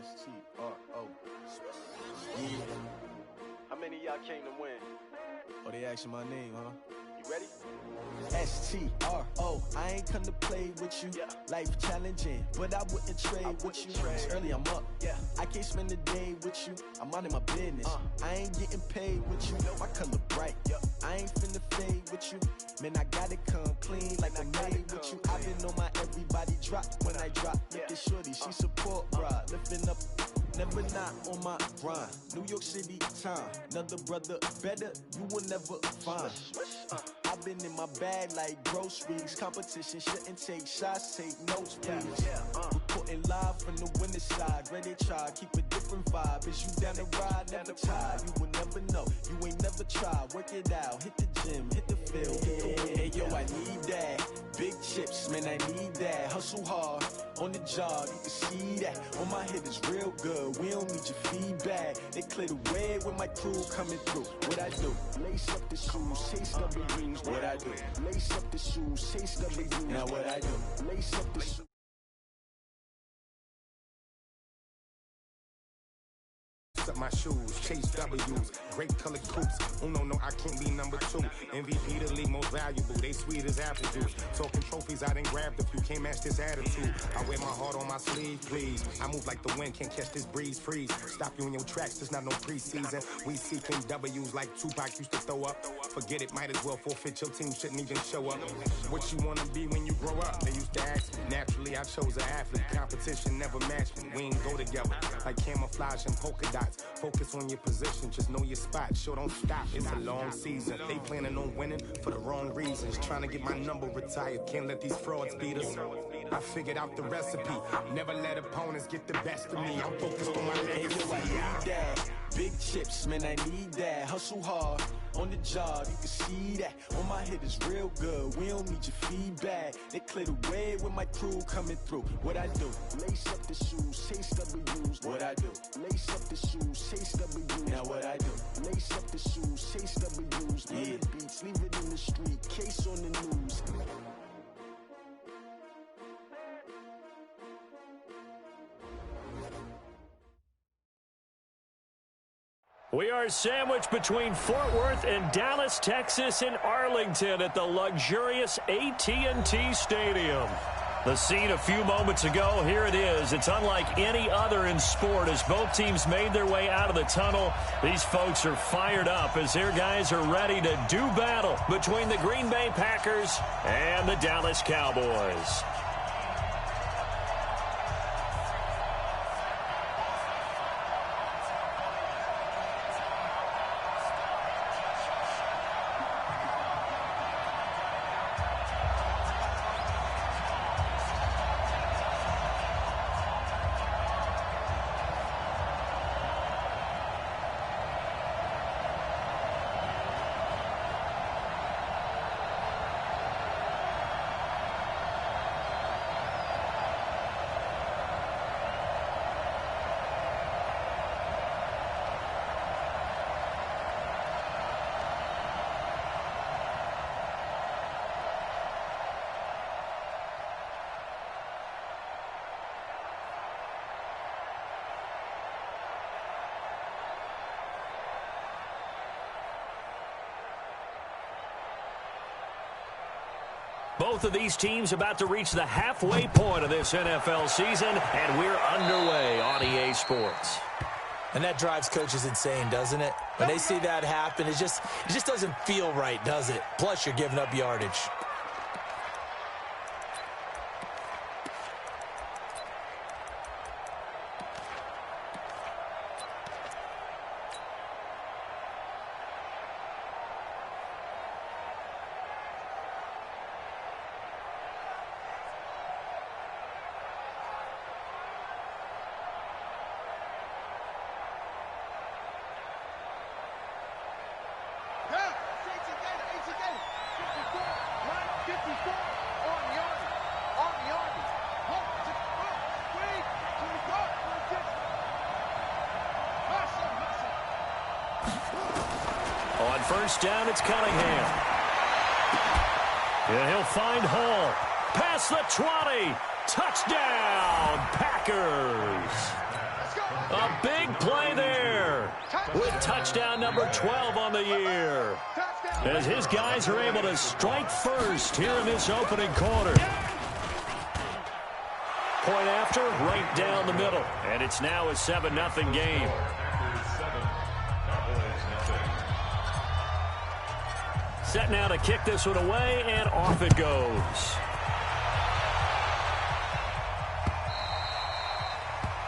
S-T-R-O. Yeah. How many of y'all came to win? Oh, they asking my name, huh? You ready? S-T-R-O. I ain't come to play with you. Yeah. Life challenging, but I wouldn't trade with you. It's early, I'm up. Yeah. I can't spend the day with you. I'm minding my business. I ain't getting paid with you. My color bright. I ain't finna fade with you. Man, I gotta come clean like I'm made with you. I've been on my everybody drop when I drop. Look at shorty, she support, bruh. Lifting up, never not on my grind. New York City time. Another brother better, you will never find. I've been in my bag like groceries. Competition shouldn't take shots, take notes, please. Reporting live from the winning side. Ready to try, keep a different vibe. Is you down the ride, never tired. You will never know, you ain't never tried. Work it out, hit the gym, hit the field, hit the win. Hey yo, I need that. Big chips, man, I need that. Hustle hard, on the job, you can see that. On my head is real good, we don't need your feedback. They clear the way with my crew coming through. What I do? Lace up the shoes, chase W's. What I do? Lace up the shoes, chase W's. Now what I do? Lace up the shoes. Up my shoes, chase W's, great colored coupes. Oh no, I can't be number 2. MVP the league most valuable, they sweet as apple juice. Talking trophies, I done grabbed a few, can't match this attitude. I wear my heart on my sleeve, please. I move like the wind, can't catch this breeze, freeze. Stop you in your tracks, there's not no preseason. We seeking W's like Tupac used to throw up. Forget it, might as well forfeit, your team shouldn't even show up. What you wanna be when you grow up? They used to ask me. Naturally, I chose an athlete, competition never matched me. We ain't go together, like camouflage and polka dots. Focus on your position, just know your spot. Sure, don't stop, it's a long season. They planning on winning for the wrong reasons. Trying to get my number retired, can't let these frauds beat us. I figured out the recipe, never let opponents get the best of me. I'm focused on my legacy. I need that. Big chips, man, I need that. Hustle hard, on the job, you can see that. On my head is real good, we don't need your feedback. They clear the way with my crew coming through. What I do? Lace up the shoes, chase W's. What I do? Lace up the shoes, chase W's. Now what I do? Lace up the shoes, chase W's. Yeah. The beats, leave it in the street, case on the news. We are sandwiched between Fort Worth and Dallas, Texas, in Arlington at the luxurious AT&T Stadium. The scene a few moments ago, here it is. It's unlike any other in sport as both teams made their way out of the tunnel. These folks are fired up as their guys are ready to do battle between the Green Bay Packers and the Dallas Cowboys. Both of these teams about to reach the halfway point of this NFL season, and we're underway on EA Sports. And that drives coaches insane, doesn't it? When they see that happen, it just doesn't feel right, does it? Plus, you're giving up yardage. On first down, it's Cunningham. And he'll find Hall. Past the 20. Touchdown, Packers. Let's go. A big play there with touchdown number 12 on the year, as his guys are able to strike first here in this opening quarter. Point after, right down the middle, and it's now a 7-0 game. Set now to kick this one away, and off it goes.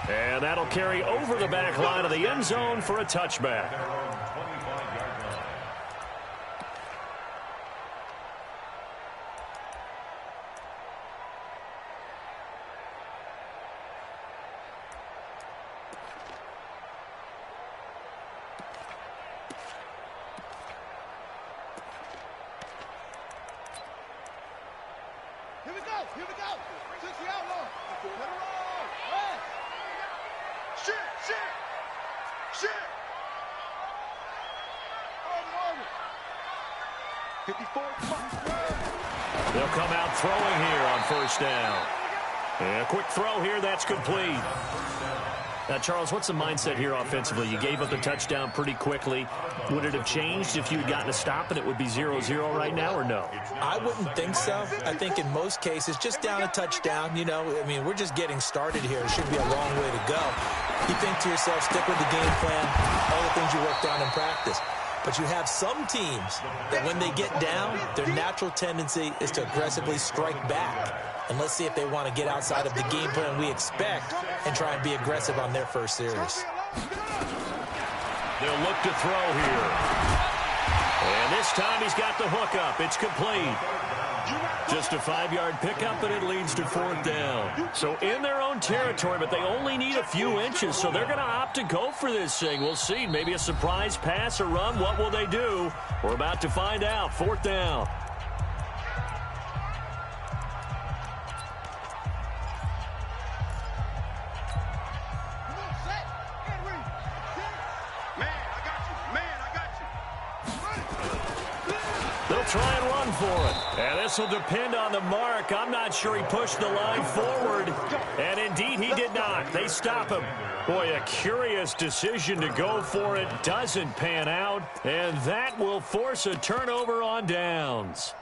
And that'll carry over the back line of the end zone for a touchback. Here we go. 60 outlaw. Let it roll. Rest. Shit. On. 54. They'll come out throwing here on first down. And a quick throw here, that's complete. Now, Charles, what's the mindset here offensively? You gave up the touchdown pretty quickly. Would it have changed if you had gotten a stop and it would be 0-0 right now, or no? I wouldn't think so. I think in most cases, just down a touchdown, you know, I mean, we're just getting started here. It should be a long way to go. You think to yourself, stick with the game plan, all the things you worked on in practice. But you have some teams that when they get down, their natural tendency is to aggressively strike back. And let's see if they want to get outside of the game plan we expect and try and be aggressive on their first series. They'll look to throw here. And this time he's got the hook up. It's complete. Just a 5-yard pickup, and it leads to fourth down. So in their own territory, but they only need a few inches, so they're going to opt to go for this thing. We'll see. Maybe a surprise pass or run. What will they do? We're about to find out. Fourth down. Try and run for it. And this will depend on the mark. I'm not sure he pushed the line forward. And indeed, he did not. They stop him. Boy, a curious decision to go for it. Doesn't pan out. And that will force a turnover on downs.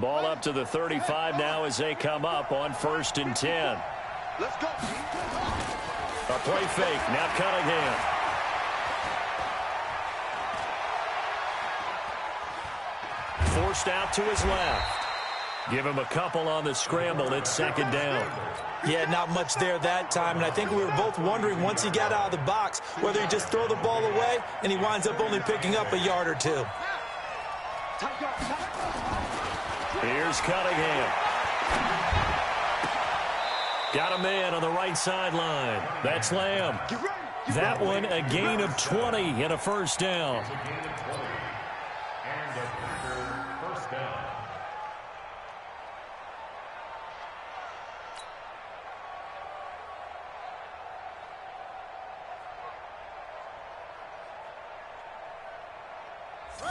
Ball up to the 35 now as they come up on 1st and 10. Let's go. A play fake. Now Cunningham. Forced out to his left. Give him a couple on the scramble. It's 2nd down. Yeah, not much there that time, and I think we were both wondering once he got out of the box whether he'd just throw the ball away and he winds up only picking up a yard or two. Here's Cunningham. Got a man on the right sideline. That's Lamb. That one a gain of 20 and a first down.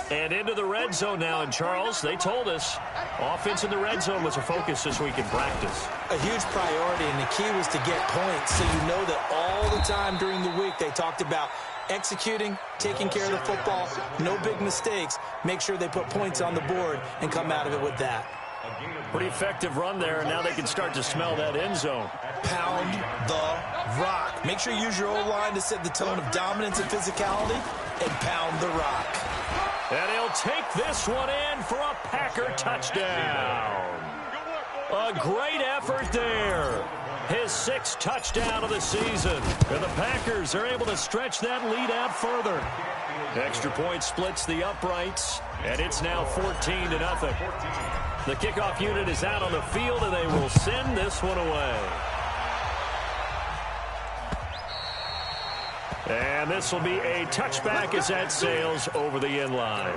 And into the red zone now, and Charles, they told us offense in the red zone was a focus this week in practice. A huge priority, and the key was to get points, so you know that all the time during the week they talked about executing, taking care of the football, no big mistakes, make sure they put points on the board and come out of it with that. Pretty effective run there, and now they can start to smell that end zone. Pound the rock. Make sure you use your O-line to set the tone of dominance and physicality, and pound the rock. And he'll take this one in for a Packer touchdown. A great effort there. His 6th touchdown of the season. And the Packers are able to stretch that lead out further. Extra point splits the uprights, and it's now 14-0. The kickoff unit is out on the field, and they will send this one away. And this will be a touchback as that sails over the end line.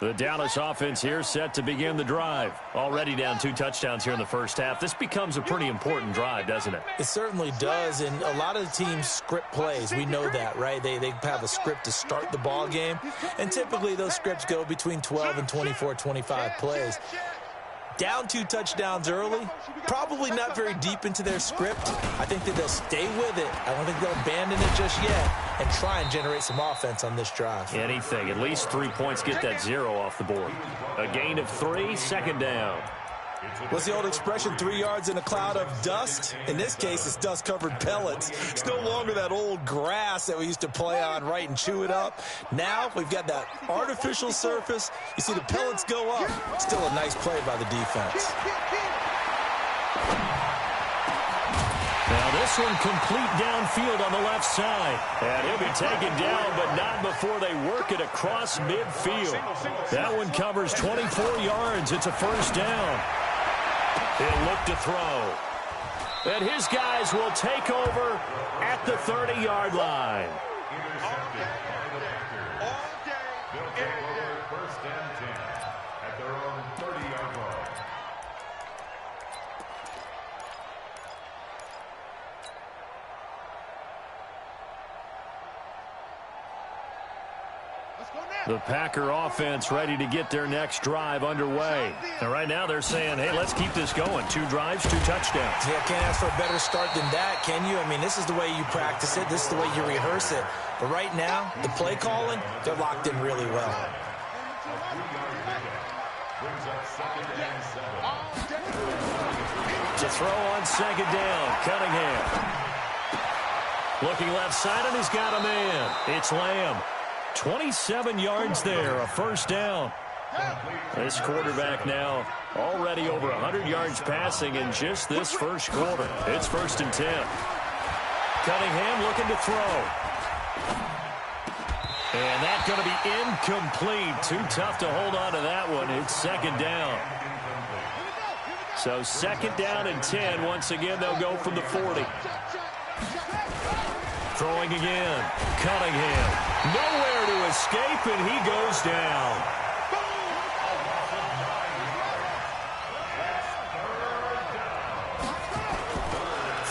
The Dallas offense here set to begin the drive. Already down 2 touchdowns here in the first half. This becomes a pretty important drive, doesn't it? It certainly does, and a lot of the teams script plays. We know that, right? They have a script to start the ball game, and typically those scripts go between 12 and 24, 25 plays. Down 2 touchdowns early, probably not very deep into their script. I think that they'll stay with it. I don't think they'll abandon it just yet and try and generate some offense on this drive. Anything, at least 3 points, get that 0 off the board. A gain of 3, second down. What's the old expression, 3 yards in a cloud of dust? In this case, it's dust-covered pellets. It's no longer that old grass that we used to play on, right, and chew it up. Now we've got that artificial surface. You see the pellets go up. Still a nice play by the defense. Now this one complete downfield on the left side. And he'll be taken down, but not before they work it across midfield. That one covers 24 yards. It's a first down. He'll look to throw. And his guys will take over at the 30-yard line. First and 10 at their own 30-yard line. The Packer offense ready to get their next drive underway. And right now they're saying, hey, let's keep this going. 2 drives, 2 touchdowns. Yeah, can't ask for a better start than that, can you? I mean, this is the way you practice it. This is the way you rehearse it. But right now, the play calling, they're locked in really well. To throw on second down, Cunningham. Looking left side, and he's got a man. It's Lamb. 27 yards there, a first down. This quarterback now already over 100 yards passing in just this first quarter. It's first and 10. Cunningham looking to throw. And that's going to be incomplete. Too tough to hold on to that one. It's second down. So second down and 10. Once again, they'll go from the 40. Throwing again. Cunningham. Nowhere to escape, and he goes down.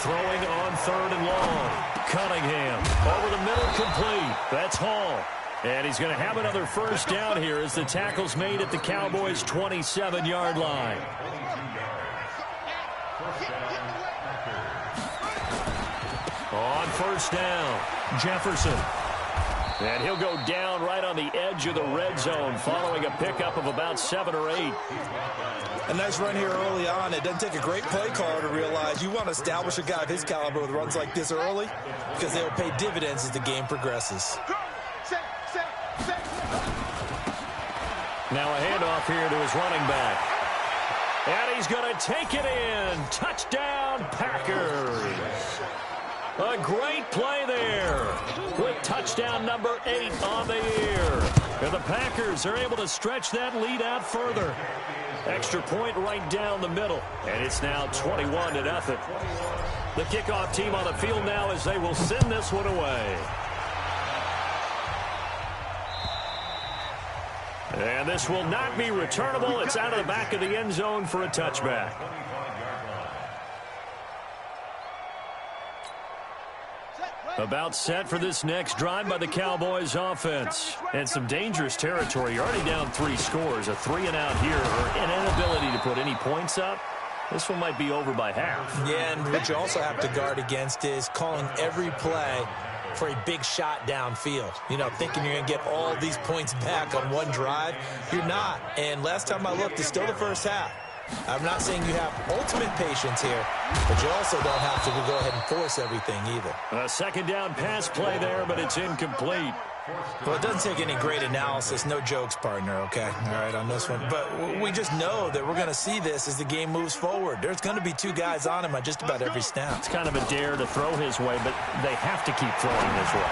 Throwing on third and long. Cunningham over the middle, complete. That's Hall. And he's going to have another first down here as the tackle's made at the Cowboys' 27-yard line. On first down, Jefferson. And he'll go down right on the edge of the red zone following a pickup of about 7 or 8. A nice run here early on. It doesn't take a great play caller to realize you want to establish a guy of his caliber with runs like this early because they'll pay dividends as the game progresses. Now a handoff here to his running back. And he's going to take it in. Touchdown, Packers. A great play there with touchdown number 8 on the year. And the Packers are able to stretch that lead out further. Extra point right down the middle. And it's now 21-0. The kickoff team on the field now as they will send this one away. And this will not be returnable. It's out of the back of the end zone for a touchback. About set for this next drive by the Cowboys offense. And some dangerous territory. You're already down 3 scores. A 3-and-out here, or an inability to put any points up. This one might be over by half. Yeah, and what you also have to guard against is calling every play for a big shot downfield. You know, thinking you're going to get all these points back on one drive. You're not. And last time I looked, it's still the first half. I'm not saying you have ultimate patience here, but you also don't have to go ahead and force everything either. A second down pass play there, but it's incomplete. Well, it doesn't take any great analysis. No jokes, partner, okay? All right, on this one. But we just know that we're going to see this as the game moves forward. There's going to be 2 guys on him on just about every snap. It's kind of a dare to throw his way, but they have to keep throwing his way.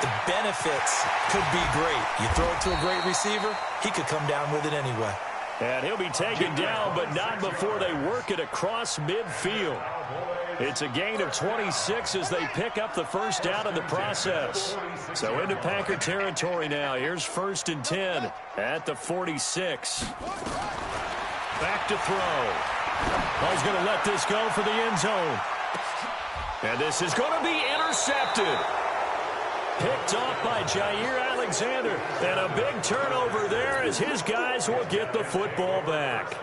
The benefits could be great. You throw it to a great receiver, he could come down with it anyway. And he'll be taken down, but not before they work it across midfield. It's a gain of 26 as they pick up the first down in the process. So into Packer territory now. Here's 1st and 10 at the 46. Back to throw. Ball's going to let this go for the end zone. And this is going to be intercepted. Picked off by Jair Alexander. And a big turnover there as his guys will get the football back.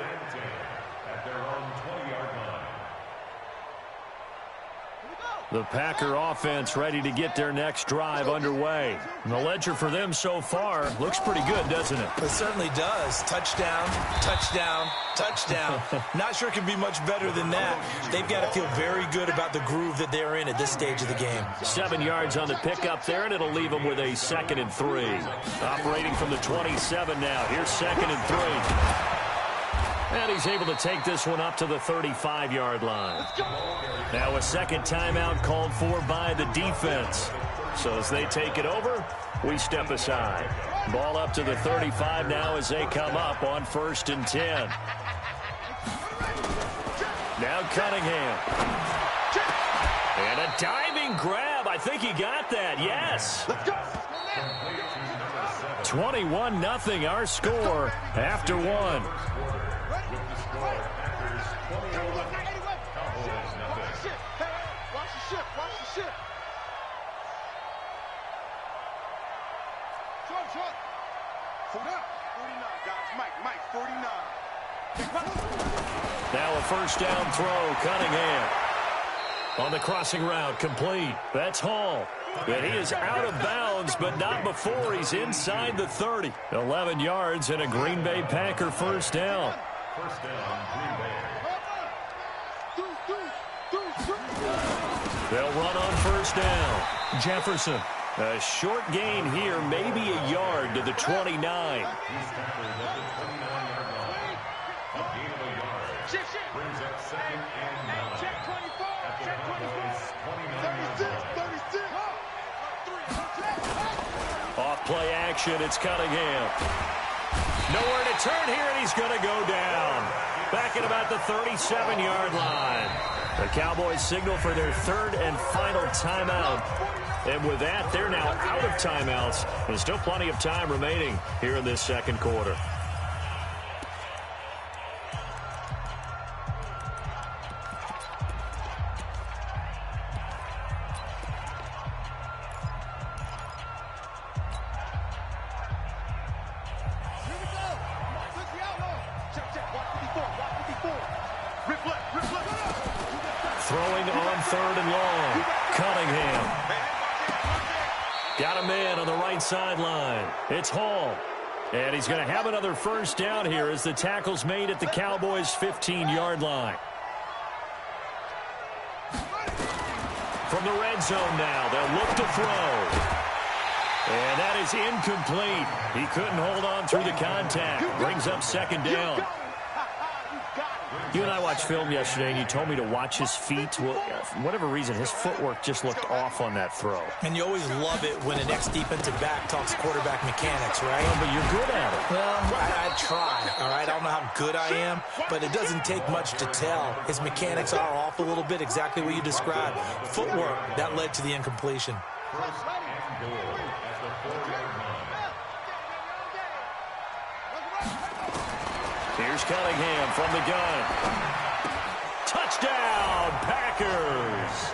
The Packer offense ready to get their next drive underway. And the ledger for them so far looks pretty good, doesn't it? It certainly does. Touchdown, touchdown, touchdown. Not sure it can be much better than that. They've got to feel very good about the groove that they're in at this stage of the game. 7 yards on the pickup there, and it'll leave them with a 2nd and 3. Operating from the 27 now. Here's 2nd and 3. And he's able to take this one up to the 35-yard line. Now a second timeout called for by the defense. So as they take it over, we step aside. Ball up to the 35 now as they come up on 1st and 10. Now Cunningham. And a diving grab. I think he got that. Yes. 21-0 our score after one. Now a first down throw, Cunningham. On the crossing route, complete. That's Hall. And he is out of bounds, but not before he's inside the 30. 11 yards and a Green Bay Packer first down. First down, Green Bay. They'll run on first down. Jefferson. A short gain here, maybe a yard to the 29. Brings up 2nd and 9. Check 24. Check 24. 36. Off play action, it's Cunningham. Nowhere to turn here, and he's going to go down. Back at about the 37-yard line. The Cowboys signal for their 3rd and final timeout. And with that, they're now out of timeouts. There's still plenty of time remaining here in this second quarter. Throwing on 3rd and long. Cunningham. Got a man on the right sideline. It's Hall. And he's going to have another first down here as the tackle's made at the Cowboys' 15-yard line. From the red zone now, they'll look to throw. And that is incomplete. He couldn't hold on through the contact. Brings up 2nd down. You and I watched film yesterday, and you told me to watch his feet. Well, for whatever reason, his footwork just looked off on that throw. And you always love it when an ex-defensive back talks quarterback mechanics, right? Well, but you're good at it. Well, I try, all right? I don't know how good I am, but it doesn't take much to tell. His mechanics are off a little bit, exactly what you described. Footwork, that led to the incompletion. First and goal at the 4-yard line. Here's Cunningham from the gun. Touchdown, Packers!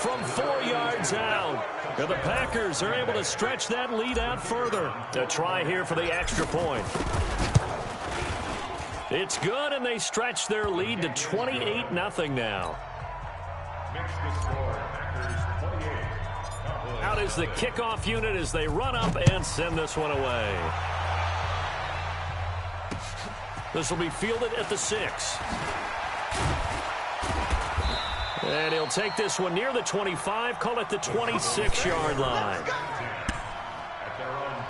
From 4 yards out. And the Packers are able to stretch that lead out further. A try here for the extra point. It's good, and they stretch their lead to 28-0 now. Makes the score. Packers 28. Out is the kickoff unit as they run up and send this one away. This will be fielded at the 6. And he'll take this one near the 25, call it the 26-yard line. At their own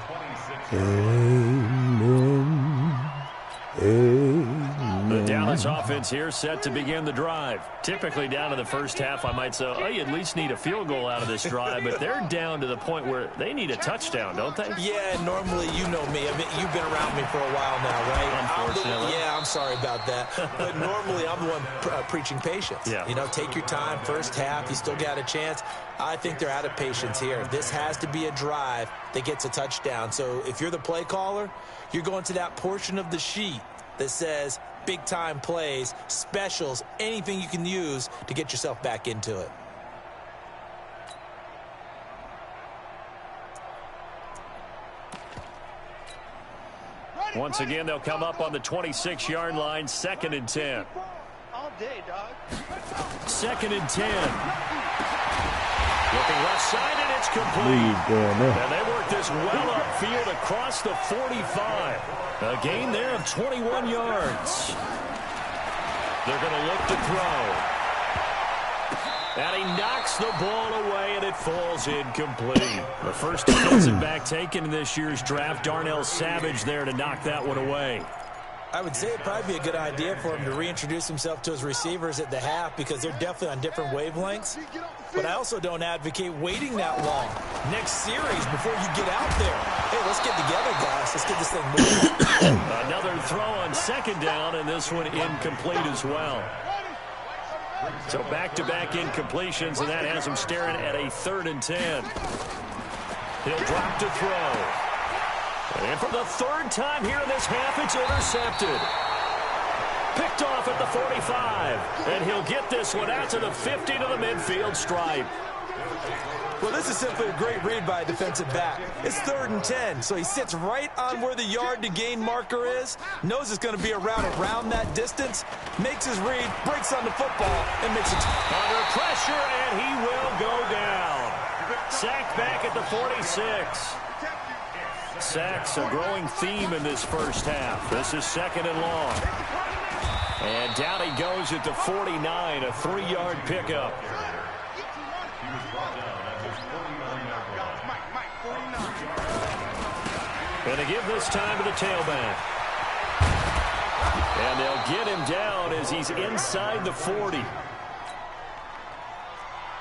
26. The down Dallas offense here set to begin the drive. Typically down in the first half, I might say, oh, you at least need a field goal out of this drive, but they're down to the point where they need a touchdown, don't they? Yeah, normally, you know me. I mean, you've been around me for a while now, right? Unfortunately. I'm sorry about that. But normally, I'm the one preaching patience. Yeah. You know, take your time. First half, you still got a chance. I think they're out of patience here. This has to be a drive that gets a touchdown. So if you're the play caller, you're going to that portion of the sheet that says big-time plays, specials, anything you can use to get yourself back into it. Once again, they'll come up on the 26-yard line, 2nd and 10. All day, dog. 2nd and 10. Looking left side, and it's complete. And they work this well upfield across the 45. A gain there of 21 yards. They're going to look to throw. And he knocks the ball away, and it falls incomplete. The first defensive back taken in this year's draft, Darnell Savage, there to knock that one away. I would say it'd probably be a good idea for him to reintroduce himself to his receivers at the half because they're definitely on different wavelengths. But I also don't advocate waiting that long. Next series, before you get out there, hey, let's get together, guys. Let's get this thing moving. Another throw on 2nd down, and this one incomplete as well. So back-to-back incompletions, and that has him staring at a 3rd and 10. He'll drop to throw. And for the 3rd time here in this half, it's intercepted. Picked off at the 45. And he'll get this one out to the 50 to the midfield stripe. Well, this is simply a great read by a defensive back. It's 3rd and 10, so he sits right on where the yard-to-gain marker is, knows it's going to be a route around that distance, makes his read, breaks on the football, and makes it. Under pressure, and he will go down. Sacked back at the 46. Sacks a growing theme in this first half. This is 2nd and long. And down he goes at the 49, a 3-yard pickup. Going to give this time to the tailback. And they'll get him down as he's inside the 40.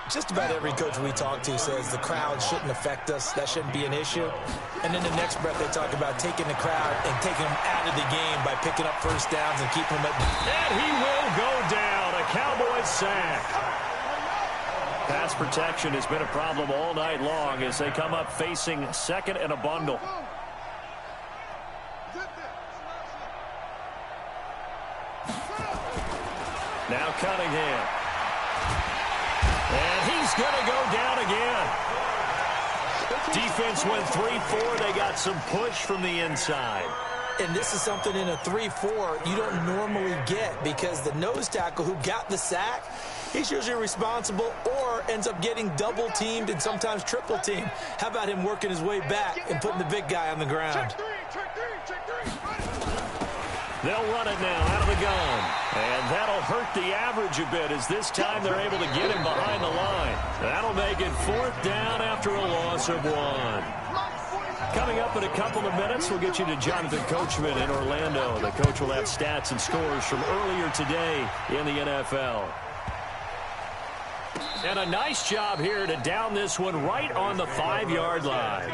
Just about every coach we talk to says the crowd shouldn't affect us. That shouldn't be an issue. And in the next breath, they talk about taking the crowd and taking them out of the game by picking up first downs and keeping them at. And he will go down. A Cowboys sack. Pass protection has been a problem all night long as they come up facing 2nd and a bundle. Now Cunningham. And he's going to go down again. Defense went 3-4. They got some push from the inside. And this is something in a 3-4 you don't normally get because the nose tackle who got the sack, he's usually responsible or ends up getting double-teamed and sometimes triple-teamed. How about him working his way back and putting the big guy on the ground? They'll run it now out of the gun. And that'll hurt the average a bit as this time they're able to get him behind the line. That'll make it 4th down after a loss of 1. Coming up in a couple of minutes, we'll get you to Jonathan Coachman in Orlando. The coach will have stats and scores from earlier today in the NFL. And a nice job here to down this one right on the 5-yard line.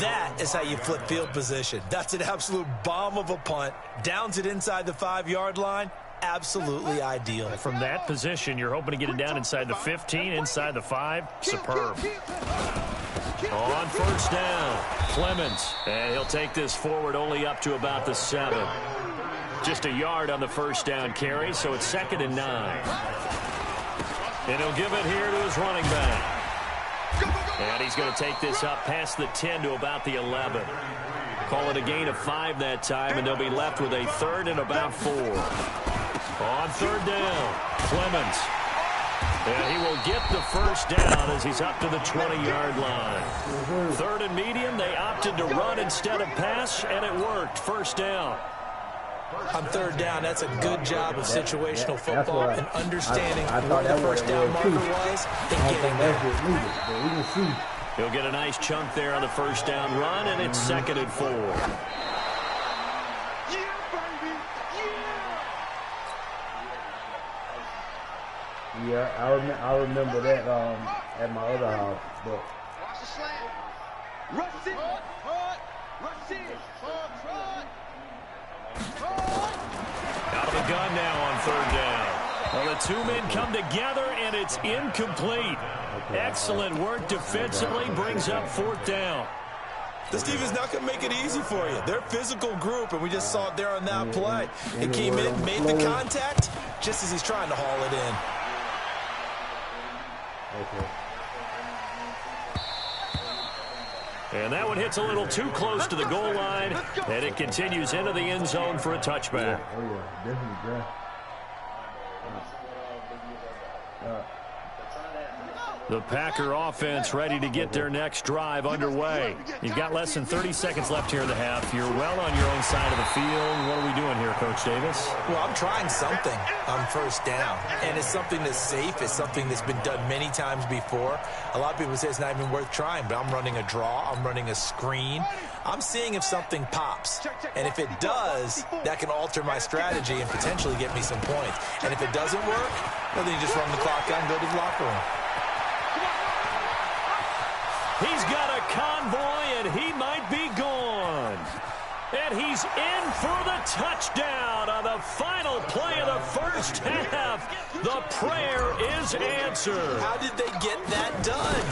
That is how you flip field position. That's an absolute bomb of a punt. Downs it inside the 5-yard line. Absolutely ideal. From that position, you're hoping to get it down inside the 15, inside the 5. Superb. On 1st down, Clemens. And he'll take this forward only up to about the 7. Just a yard on the 1st down carry, so it's 2nd and 9. And he'll give it here to his running back. And he's going to take this up past the 10 to about the 11. Call it a gain of 5 that time, and they'll be left with a 3rd and about 4. On 3rd down, Clemens. And he will get the 1st down as he's up to the 20-yard line. 3rd and medium, they opted to run instead of pass, and it worked. 1st down. On 3rd down, that's a good job of situational football and understanding where the 1st down marker was and getting there. He'll get a nice chunk there on the 1st down run, and it's 2nd and 4. Yeah, I remember that at my other house. But Watch the slant. Rush it. Rush it. Out of the gun now on third down. Well, the two men come together, and it's incomplete. Excellent work defensively, brings up fourth down. This defense not going to make it easy for you. They're a physical group, and we just saw it there on that play. It came in, made the contact, just as he's trying to haul it in. And that one hits a little too close to the goal line, and it continues into the end zone for a touchback. Definitely. The Packer offense ready to get their next drive underway. You've got less than 30 seconds left here in the half. You're well on your own side of the field. What are we doing here, Coach Davis? Well, I'm trying something on first down, and it's something that's safe. It's something that's been done many times before. A lot of people say it's not even worth trying, but I'm running a draw. I'm running a screen. I'm seeing if something pops, and if it does, that can alter my strategy and potentially get me some points. And if it doesn't work, well, then you just run the clock out and go to the locker room. He's got a convoy, and he might be gone. And he's in for the touchdown on the final play of the first half. The prayer is answered. How did they get that done?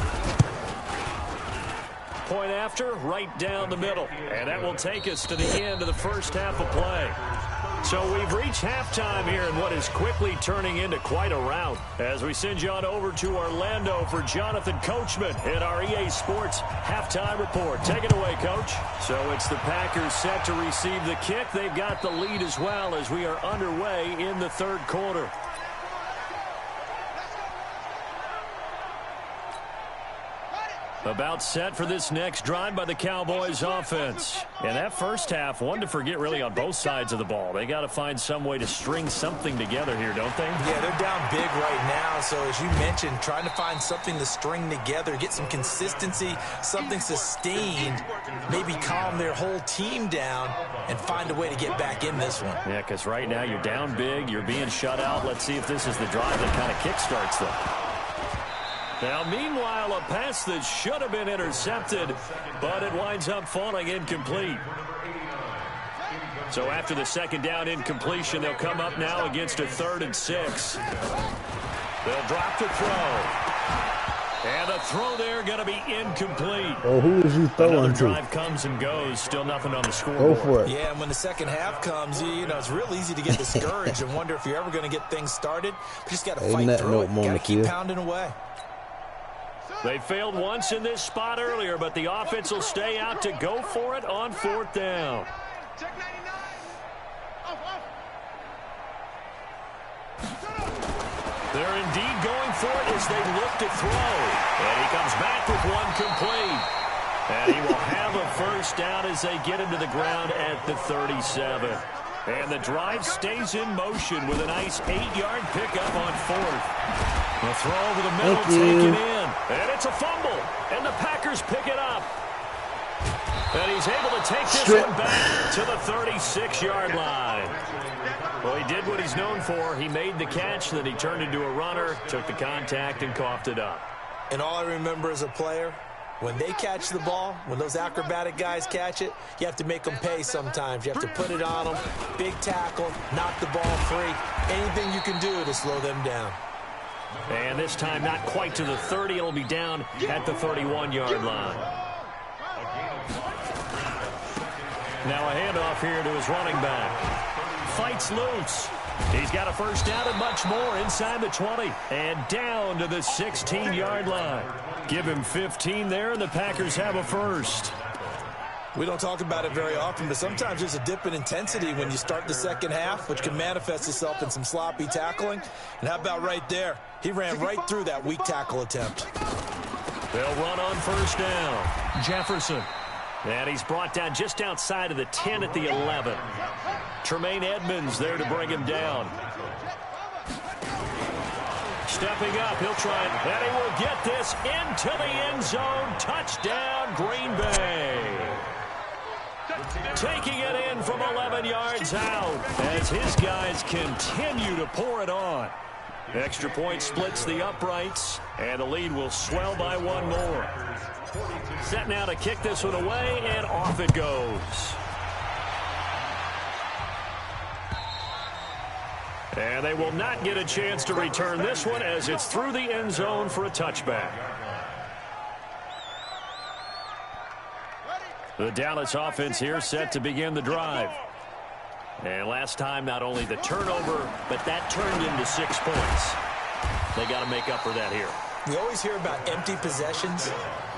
Point after, right down the middle. And that will take us to the end of the first half of play. So we've reached halftime here in what is quickly turning into quite a rout. As we send you on over to Orlando for Jonathan Coachman in our EA Sports Halftime Report. Take it away, Coach. So it's the Packers set to receive the kick. They've got the lead as well as we are underway in the third quarter. About set for this next drive by the Cowboys offense. And that first half, one to forget really on both sides of the ball. They got to find some way to string something together here, don't they? Yeah, they're down big right now. So as you mentioned, trying to find something to string together, get some consistency, something sustained, maybe calm their whole team down and find a way to get back in this one. Yeah, because right now you're down big, you're being shut out. Let's see if this is the drive that kind of kickstarts them. Now, meanwhile, a pass that should have been intercepted, but it winds up falling incomplete. So after the second down incompletion, they'll come up now against a 3rd and 6. They'll drop the throw. And the throw there going to be incomplete. Oh, who is he throwing Another to? drive comes and goes. Still nothing on the scoreboard. Go for it. Yeah, and when the second half comes, you know, it's real easy to get discouraged and wonder if you're ever going to get things started. You just got to fight through it. Got to keep pounding away. They failed once in this spot earlier, but the offense will stay out to go for it on 4th down. They're indeed going for it as they look to throw. And he comes back with one complete. And he will have a first down as they get him to the ground at the 37. And the drive stays in motion with a nice 8-yard pickup on 4th. The throw over the middle, taken in. And it's a fumble. And the Packers pick it up. And he's able to take this one back to the 36-yard line. Well, he did what he's known for. He made the catch, then he turned into a runner, took the contact, and coughed it up. And all I remember as a player, when they catch the ball, when those acrobatic guys catch it, you have to make them pay sometimes. You have to put it on them, big tackle, knock the ball free. Anything you can do to slow them down. And this time not quite to the 30. It'll be down at the 31-yard line. Now a handoff here to his running back. Fights loose. He's got a first down and much more inside the 20. And down to the 16-yard line. Give him 15 there, and the Packers have a first. We don't talk about it very often, but sometimes there's a dip in intensity when you start the second half, which can manifest itself in some sloppy tackling. And how about right there? He ran right through that weak tackle attempt. They'll run on first down. Jefferson. And he's brought down just outside of the 10 at the 11. Tremaine Edmonds there to bring him down. Stepping up, he'll try it, and he will get this into the end zone. Touchdown, Green Bay. Taking it in from 11 yards out as his guys continue to pour it on. Extra point splits the uprights, and the lead will swell by one more. Set now to kick this one away, and off it goes. And they will not get a chance to return this one as it's through the end zone for a touchback. The Dallas offense here set to begin the drive. And last time, not only the turnover, but that turned into 6 points. They got to make up for that here. We always hear about empty possessions,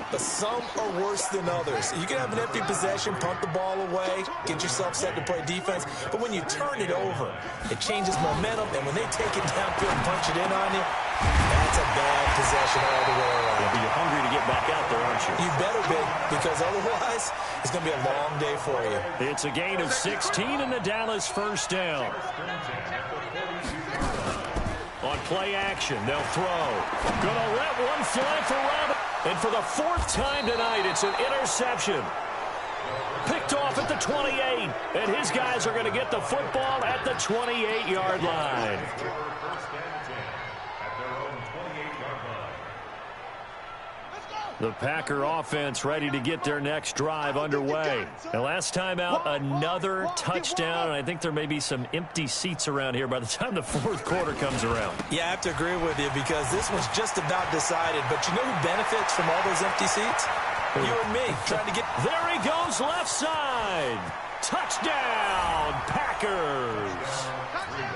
but some are worse than others. You can have an empty possession, punt the ball away, get yourself set to play defense, but when you turn it over, it changes momentum, and when they take it downfield and punch it in on you, that's a bad possession all the way around. You'll be hungry to get back out there, aren't you? You better be, because otherwise, it's going to be a long day for you. It's a gain of 16 in the Dallas first down. On play action, they'll throw. Gonna let one fly for Robert. And for the 4th time tonight, it's an interception. Picked off at the 28. And his guys are going to get the football at the 28-yard line. The Packer offense ready to get their next drive underway. And last time out, another touchdown. And I think there may be some empty seats around here by the time the 4th quarter comes around. Yeah, I have to agree with you because this one's just about decided. But you know who benefits from all those empty seats? You and me trying to get... There he goes, left side. Touchdown, Packers.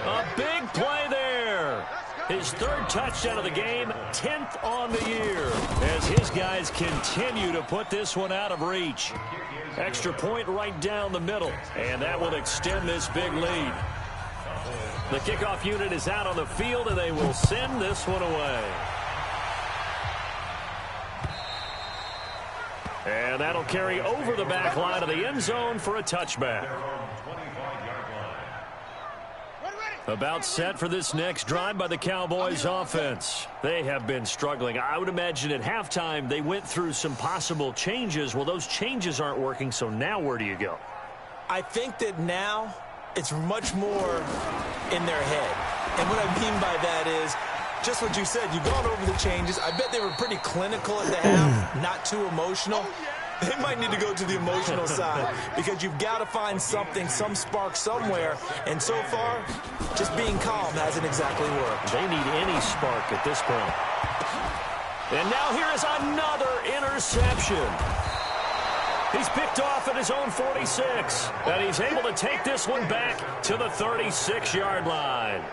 A big play there. His 3rd touchdown of the game, 10th on the year, as his guys continue to put this one out of reach. Extra point right down the middle, and that will extend this big lead. The kickoff unit is out on the field, and they will send this one away. And that'll carry over the back line of the end zone for a touchback. About set for this next drive by the Cowboys offense. They have been struggling. I would imagine at halftime they went through some possible changes. Well, those changes aren't working, so now where do you go? I think that now it's much more in their head. And what I mean by that is just what you said. You've gone over the changes. I bet they were pretty clinical at the half, not too emotional. They might need to go to the emotional side because you've got to find something, some spark somewhere. And so far, just being calm hasn't exactly worked. They need any spark at this point. And now here is another interception. He's picked off at his own 46. And he's able to take this one back to the 36-yard line.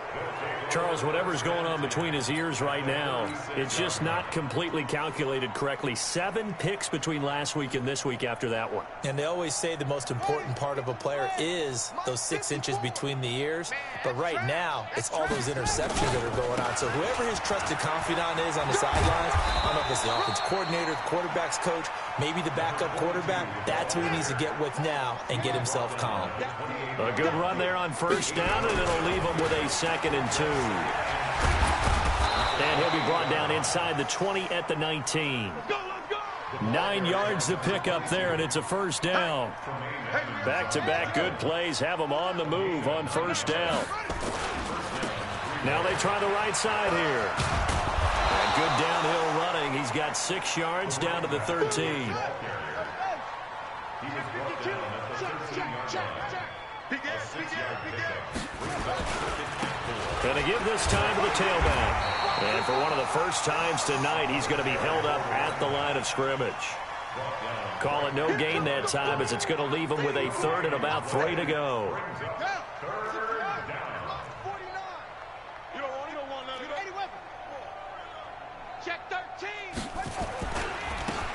Charles, whatever's going on between his ears right now, it's just not completely calculated correctly. 7 picks between last week and this week after that one. And they always say the most important part of a player is those 6 inches between the ears. But right now, it's all those interceptions that are going on. So whoever his trusted confidant is on the sidelines, I don't know if it's the offense coordinator, the quarterback's coach, maybe the backup quarterback, that's who he needs to get with now and get himself calm. A good run there on first down, and it'll leave him with a 2nd and 2. And he'll be brought down inside the 20 at the 19. 9 yards to pick up there, and it's a first down. Back-to-back good plays have them on the move on first down. Now they try the right side here. And good downhill running. He's got 6 yards down to the 13. Going to give this time to the tailback. And for one of the first times tonight, he's going to be held up at the line of scrimmage. Call it no gain that time as it's going to leave him with a 3rd and about 3 to go.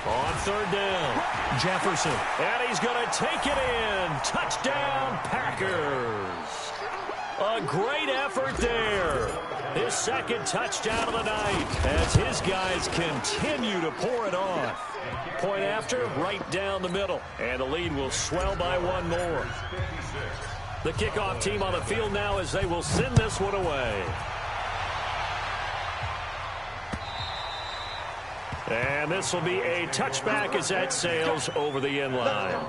On 3rd down, Jefferson. And he's going to take it in. Touchdown, Packers. A great effort there. His 2nd touchdown of the night as his guys continue to pour it on. Point after, right down the middle. And the lead will swell by 1 more. The kickoff team on the field now as they will send this one away. And this will be a touchback as that sails over the end line.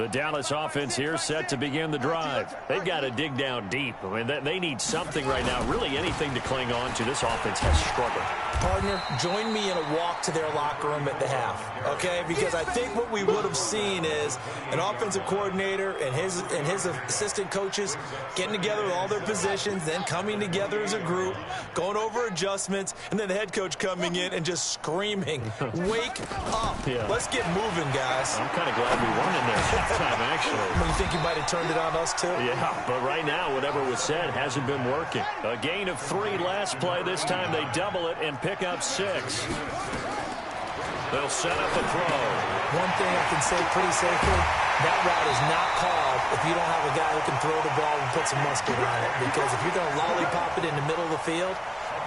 The Dallas offense here set to begin the drive. They've got to dig down deep. I mean, they need something right now, really anything to cling on to. This offense has struggled. Partner, join me in a walk to their locker room at the half, okay? Because I think what we would have seen is an offensive coordinator and his assistant coaches getting together with all their positions, then coming together as a group, going over adjustments, and then the head coach coming in and just screaming, "Wake up. Yeah. Let's get moving, guys." I'm kind of glad we won in there halftime, actually. You think you might have turned it on us, too? Yeah, but right now, whatever was said hasn't been working. A gain of 3 last play. This time they double it and pick up 6. They'll set up a throw. One thing I can say pretty safely, that route is not called if you don't have a guy who can throw the ball and put some mustard on it. Because if you're going to lollipop it in the middle of the field,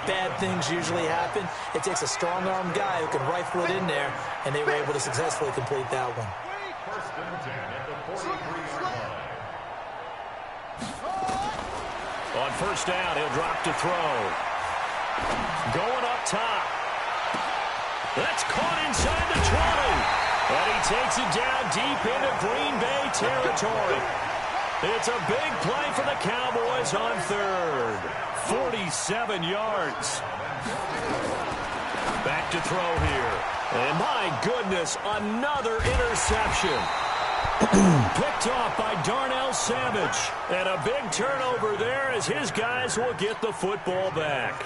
bad things usually happen. It takes a strong-arm guy who can rifle it in there, and they were able to successfully complete that one. On first down, he'll drop to throw. Going up top. That's caught inside the 20. And he takes it down deep into Green Bay territory. It's a big play for the Cowboys on third. 47 yards. Back to throw here. And my goodness, another interception. Picked off by Darnell Savage. And a big turnover there as his guys will get the football back.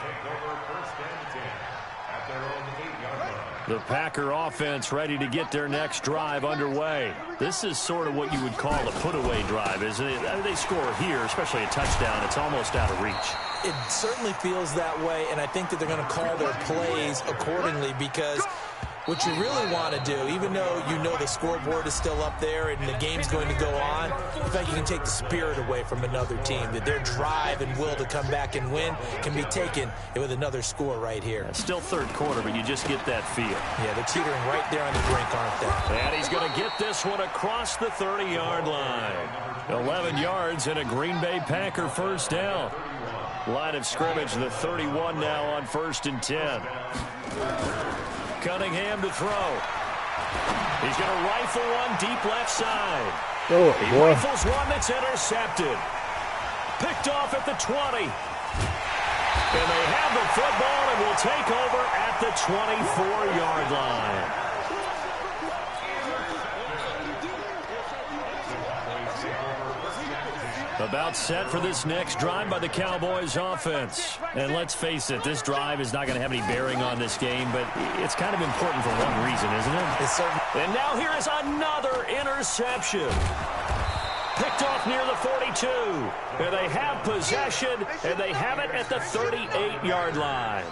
The Packer offense ready to get their next drive underway. This is sort of what you would call a put-away drive, isn't it? They score here, especially a touchdown. It's almost out of reach. It certainly feels that way, and I think that they're going to call their plays accordingly because what you really want to do, even though you know the scoreboard is still up there and the game's going to go on, in fact, you can take the spirit away from another team, that their drive and will to come back and win can be taken with another score right here. It's still third quarter, but you just get that feel. Yeah, they're teetering right there on the brink, aren't they? And he's going to get this one across the 30-yard line. 11 yards and a Green Bay Packer first down. Line of scrimmage, the 31 now on 1st and 10. Cunningham to throw. He's going to rifle one deep left side. Oh, he boy. rifles one that's intercepted. Picked off at the 20. And they have the football and will take over at the 24-yard line. About set for this next drive by the Cowboys offense. And let's face it, this drive is not going to have any bearing on this game, but it's kind of important for one reason, isn't it? It's certainly. And now here is another interception. Picked off near the 42. And they have possession, and they have it at the 38-yard line.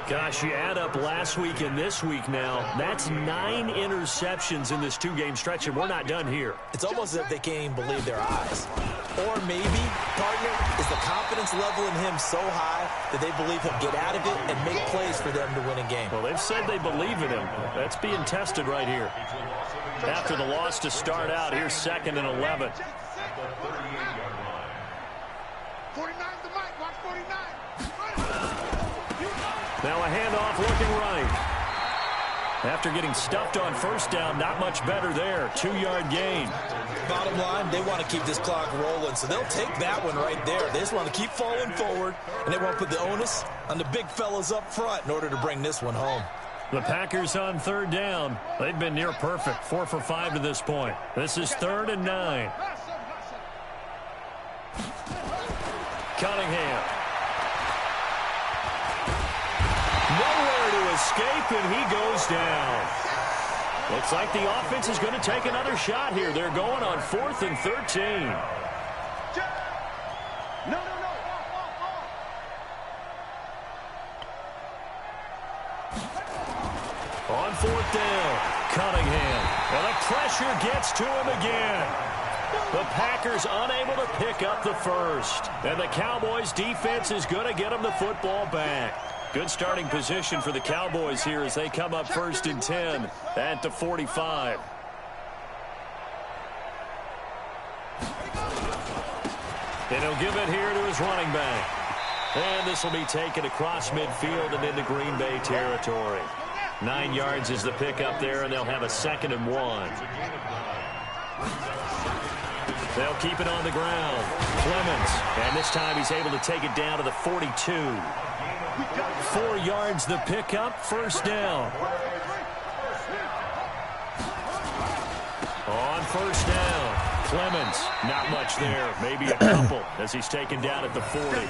Gosh, you add up last week and this week now, that's 9 interceptions in this 2-game stretch, and we're not done here. It's almost as if they can't even believe their eyes. Or maybe, partner, is the confidence level in him so high that they believe he'll get out of it and make plays for them to win a game. Well, they've said they believe in him. That's being tested right here. After the loss to start out, here's 2nd and 11. 49 the mic, watch 49. Now a handoff looking right. After getting stuffed on first down, not much better there. 2-yard gain. Bottom line, they want to keep this clock rolling, so they'll take that one right there. They just want to keep falling forward, and they want to put the onus on the big fellas up front in order to bring this one home. The Packers on 3rd down. They've been near perfect, 4 for 5 to this point. This is 3rd and 9. Cunningham. Nowhere to escape, and he goes down. Looks like the offense is going to take another shot here. They're going on 4th and 13. No. On 4th down, Cunningham. And the pressure gets to him again. The Packers unable to pick up the first. And the Cowboys defense is going to get them the football back. Good starting position for the Cowboys here as they come up 1st and 10 at the 45. And he'll give it here to his running back. And this will be taken across midfield and into Green Bay territory. 9 yards is the pickup there, and they'll have a 2nd and 1. They'll keep it on the ground. Clemens, and this time he's able to take it down to the 42. 4 yards the pickup, first down. On first down, Clemens, not much there, maybe a couple as he's taken down at the 40.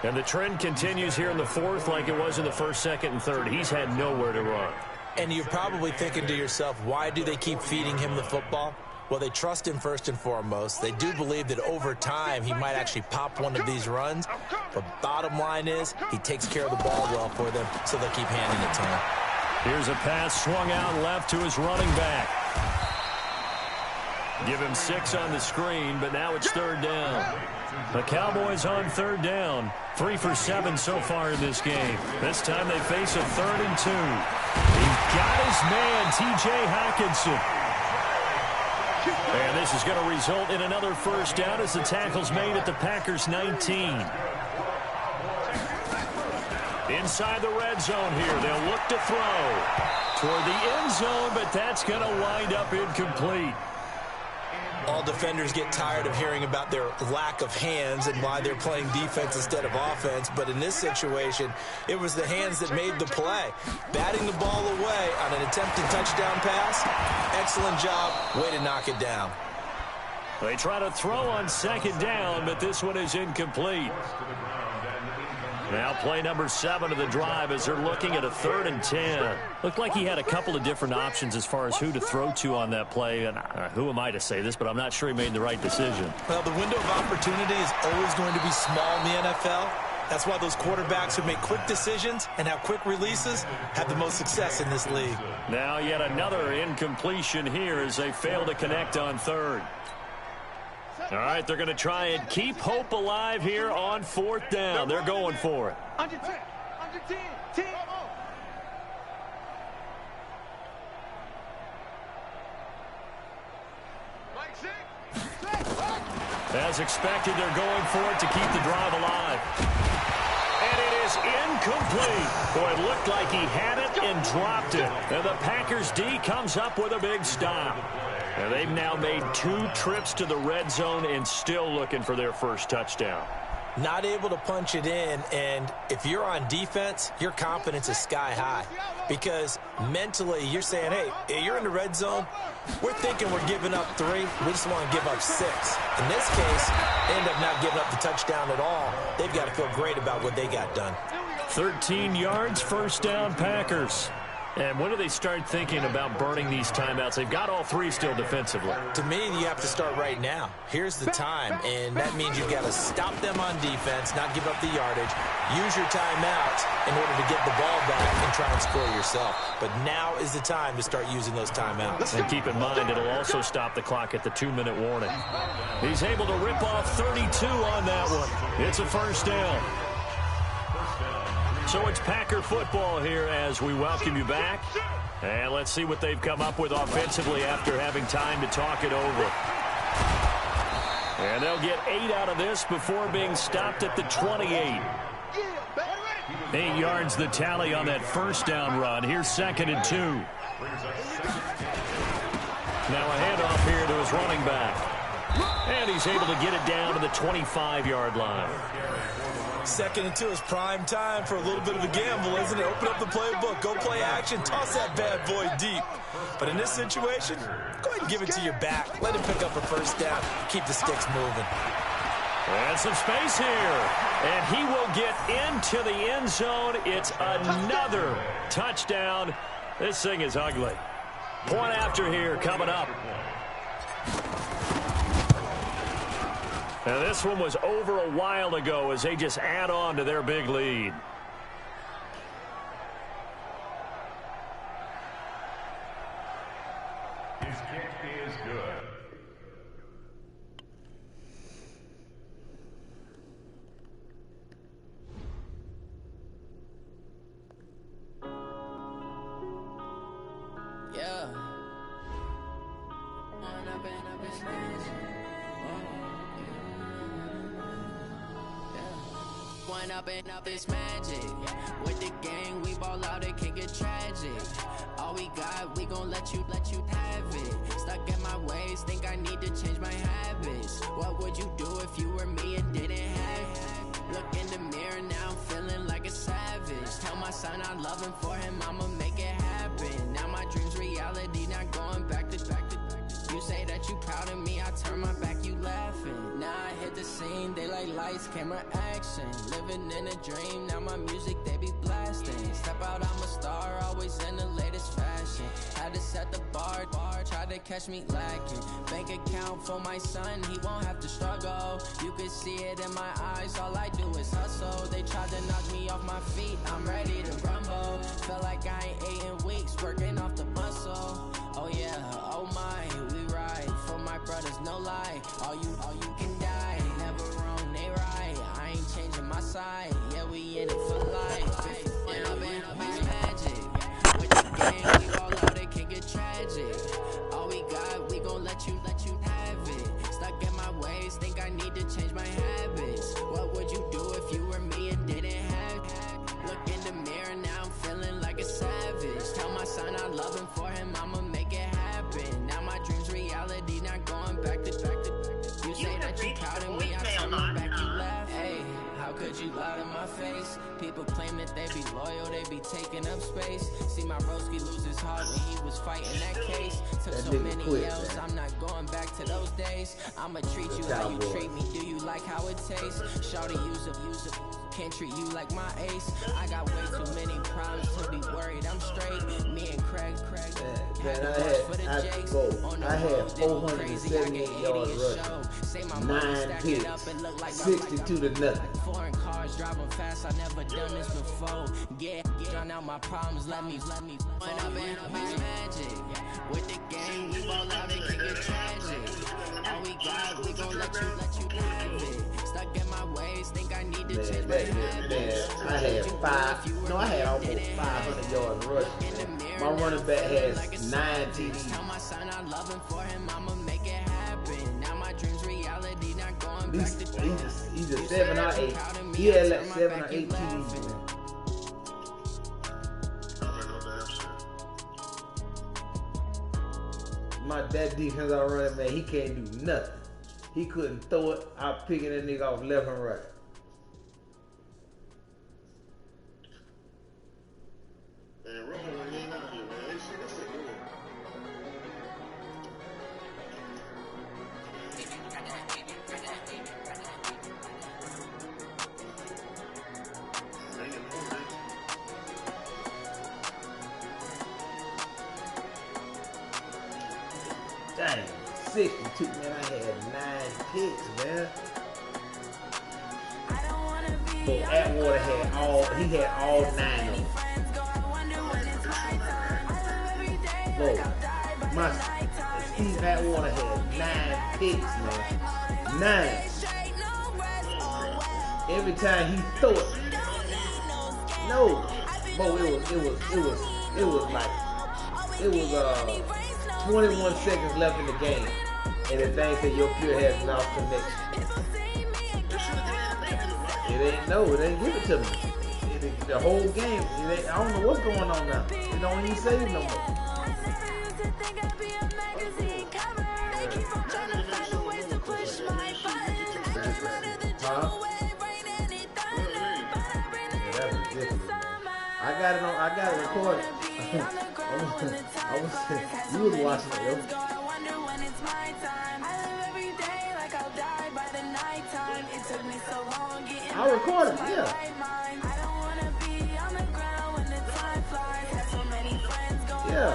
And the trend continues here in the fourth like it was in the first, second, and third. He's had nowhere to run. And you're probably thinking to yourself, why do they keep feeding him the football? Well, they trust him first and foremost. They do believe that over time he might actually pop one of these runs. But bottom line is he takes care of the ball well for them, so they'll keep handing it to him. Here's a pass swung out left to his running back. Give him 6 on the screen, but now it's third down. The Cowboys on third down. 3 for 7 so far in this game. This time they face a 3rd and 2. He's got his man, T.J. Hockenson. And this is going to result in another first down as the tackle's made at the Packers' 19. Inside the red zone here, they'll look to throw toward the end zone, but that's going to wind up incomplete. All defenders get tired of hearing about their lack of hands and why they're playing defense instead of offense. But in this situation, it was the hands that made the play. Batting the ball away on an attempted touchdown pass. Excellent job. Way to knock it down. They try to throw on second down, but this one is incomplete. Now play number 7 of the drive as they're looking at a 3rd and 10. Looked like he had a couple of different options as far as who to throw to on that play. And who am I to say this, but I'm not sure he made the right decision. Well, the window of opportunity is always going to be small in the NFL. That's why those quarterbacks who make quick decisions and have quick releases have the most success in this league. Now yet another incompletion here as they fail to connect on 3rd. All right, they're going to try and keep hope alive here on 4th down. They're going for it. Under 10. 10. As expected, they're going for it to keep the drive alive. And it is incomplete. Boy, it looked like he had it and dropped it. And the Packers D comes up with a big stop. And they've now made 2 trips to the red zone and still looking for their first touchdown. Not able to punch it in, and if you're on defense, your confidence is sky high. Because mentally, you're saying, hey, you're in the red zone. We're thinking we're giving up 3. We just want to give up 6. In this case, they end up not giving up the touchdown at all. They've got to feel great about what they got done. 13 yards, first down, Packers. And when do they start thinking about burning these timeouts? They've got all 3 still defensively. To me, you have to start right now. Here's the time, and that means you've got to stop them on defense, not give up the yardage, use your timeouts in order to get the ball back and try and score yourself. But now is the time to start using those timeouts. And keep in mind, it'll also stop the clock at the 2-minute warning. He's able to rip off 32 on that one. It's a first down. So it's Packer football here as we welcome you back. And let's see what they've come up with offensively after having time to talk it over. And they'll get 8 out of this before being stopped at the 28. 8 yards the tally on that first down run. Here's 2nd and 2. Now a handoff here to his running back. And he's able to get it down to the 25-yard line. 2nd and 2 is prime time for a little bit of a gamble, isn't it? Open up the playbook, go play action, toss that bad boy deep. But in this situation, go ahead and give it to your back. Let him pick up a first down. Keep the sticks moving. And some space here. And he will get into the end zone. It's another touchdown. This thing is ugly. Point after here coming up. Now, this one was over a while ago as they just add on to their big lead. His kick is good. Yeah. Going up and up is magic. With the gang, we ball out, it can get tragic. All we got, we gon' let you have it. Stuck in my ways, think I need to change my habits. What would you do if you were me and didn't have it? Look in the mirror, now I'm feeling like a savage. Tell my son I love him, for him I'ma make it happen. Now my dream's reality, not going back to. You say that you proud of me, I turn my back, you laughing. Now I hit the scene, they like lights, camera, action. Living in a dream, now my music, they be blasting. Step out, I'm a star, always in the latest fashion. Had to set the bar, tried to catch me lacking. Bank account for my son, he won't have to struggle. You can see it in my eyes, all I do is hustle. They tried to knock me off my feet, I'm ready to rumble. Felt like I ain't ate in weeks, working off the muscle. Oh yeah, oh my, we ride for my brothers, no lie. All you can die, never wrong, they right. I ain't changing my side, yeah, we in it for life. And up is magic. With the game, we all out, it can get tragic. All we got, we gon' let you have it. Stuck in my ways, think I need to change my habits. What would you do if you were me and didn't have it? Look in the mirror, now I'm feeling like a savage. Tell my son I love him, for him I'ma make it happen. Now my dream's reality, not going back to. You say that you proud of me, I turn my back, you laugh. Hey, how could you lie to my face? People claim that they be loyal, they be taking up space. See my broski lose his heart when he was fighting that case. Took so many L's, I'm not going back to those days. I'ma treat you how you treat me, do you like how it tastes? Shawty use up, can't treat you like my ace. I got way too many problems to be worried, I'm straight. Me and Craig Man, I had 478 yards rushing, 9 picks, 62 to nothing. Foreign cars driving fast, I never done this before. Yeah, drown out my problems, let me. When up is magic. With the game, we ball out, it can get tragic. All we got, we gon' let you have it. Stuck in my ways, think I need to change my habits. I had almost 500 yards rushing. My running back has 9 TDs. Tell my son I love him, for him I'ma make it happen. Now my dream's reality, not going back to. He's a 7 or 8. He had like 7 or 8 TDs, man. That defense I run, man, he can't do nothing. He couldn't throw it. I'm picking that nigga off left and right. Dang, 62, man. I had 9 picks, man. So Atwater had all 9 of them. Whoa, Steve Atwater had 9 picks, man. 9. Every time he threw it, no, bro, it was 21 seconds left in the game, and the thing said your pure has lost connection. It ain't give it to me. The whole game, I don't know what's going on now. It don't even save no more. I got it recorded. You was watching it, yo. I recorded it, yeah. Yeah.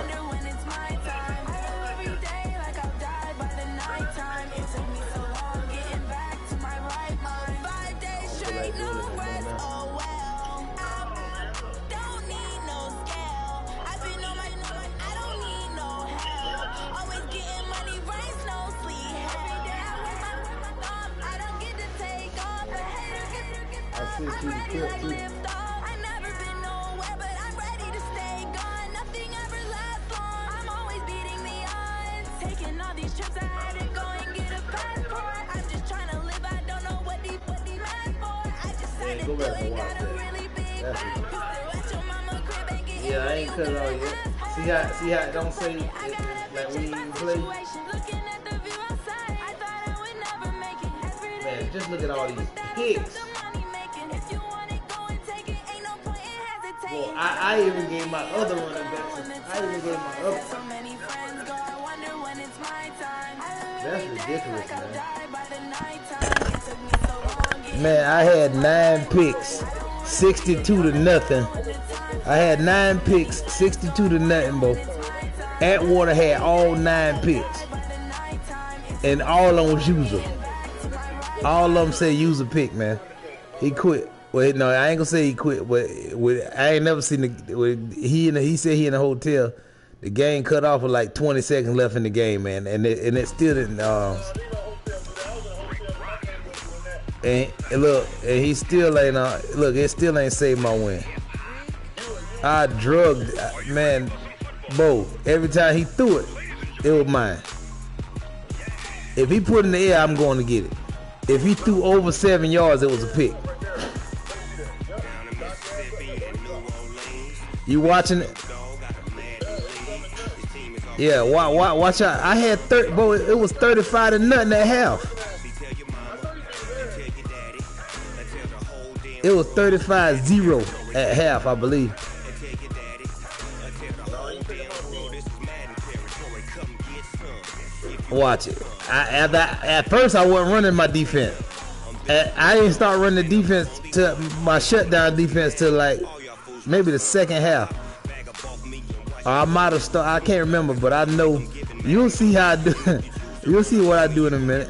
I've never been nowhere, but I'm ready to stay gone. Nothing ever lasts long. I'm always beating the odds. Taking all these trips, I had to go and get a passport. I'm just trying to live, I don't know what these last for. I just Man, go back and watch that. That's it. Yeah, I ain't cut it all yet. See how it don't say it, like we even play? Man, just look at all these hits. Well, I even gave my other running backs. I even gave my other. That's ridiculous, man. Man, I had 9 picks, 62 to nothing. I had 9 picks, 62 to nothing, bro. Atwater had all 9 picks. And all of them was user. All of them said user pick, man. He quit. Well, no, I ain't gonna say he quit, but I ain't never seen he said he in the hotel. The game cut off with like 20 seconds left in the game, man, and it still didn't. And look, and he still ain't. Look, it still ain't saved my win. I drugged, man, Bo. Every time he threw it, it was mine. If he put it in the air, I'm going to get it. If he threw over 7 yards, it was a pick. You watching it? Yeah, watch out. I had 30, bro, it was 35 to nothing at half. It was 35-0 at half, I believe. Watch it. At first, I wasn't running my defense. I didn't start running the defense to my shutdown defense till like maybe the second half. I might have started. I can't remember, but I know you'll see how I do. You'll see what I do in a minute.